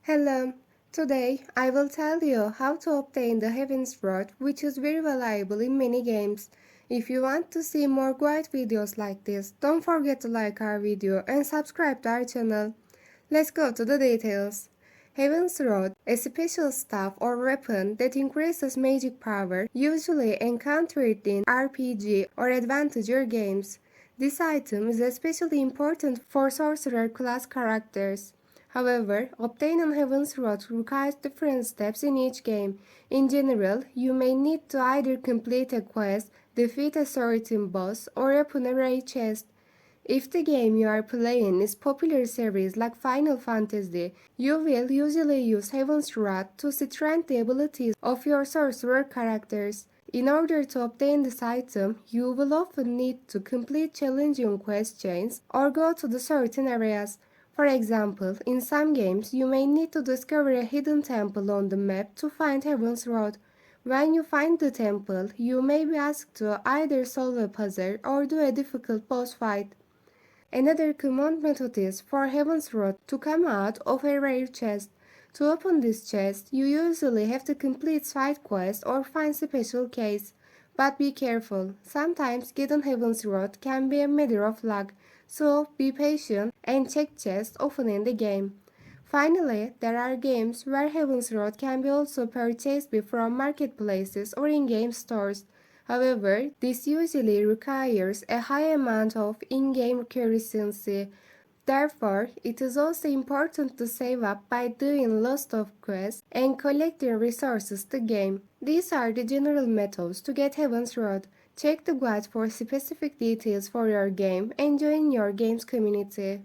Hello. Today I will tell you how to obtain the Heaven's Rod, which is very valuable in many games. If you want to see more guide videos like this, don't forget to like our video and subscribe to our channel. Let's go to the details. Heaven's Rod, a special staff or weapon that increases magic power, usually encountered in RPG or adventure games. This item is especially important for sorcerer class characters. However, obtaining Heaven's Rod requires different steps in each game. In general, you may need to either complete a quest, defeat a certain boss, or open a rare chest. If the game you are playing is popular series like Final Fantasy, you will usually use Heaven's Rod to strengthen the abilities of your sorcerer characters. In order to obtain this item, you will often need to complete challenging quest chains or go to the certain areas. For example, in some games, you may need to discover a hidden temple on the map to find Heaven's Rod. When you find the temple, you may be asked to either solve a puzzle or do a difficult boss fight. Another common method is for Heaven's Rod to come out of a rare chest. To open this chest, you usually have to complete side quests or find special keys. But be careful, sometimes getting Heaven's Rod can be a matter of luck, so be patient and check chests often in the game. Finally, there are games where Heaven's Rod can be also purchased from marketplaces or in-game stores. However, this usually requires a high amount of in-game currency. Therefore, it is also important to save up by doing lots of quests and collecting resources to game. These are the general methods to get Heaven's Rod. Check the guide for specific details for your game and join your game's community.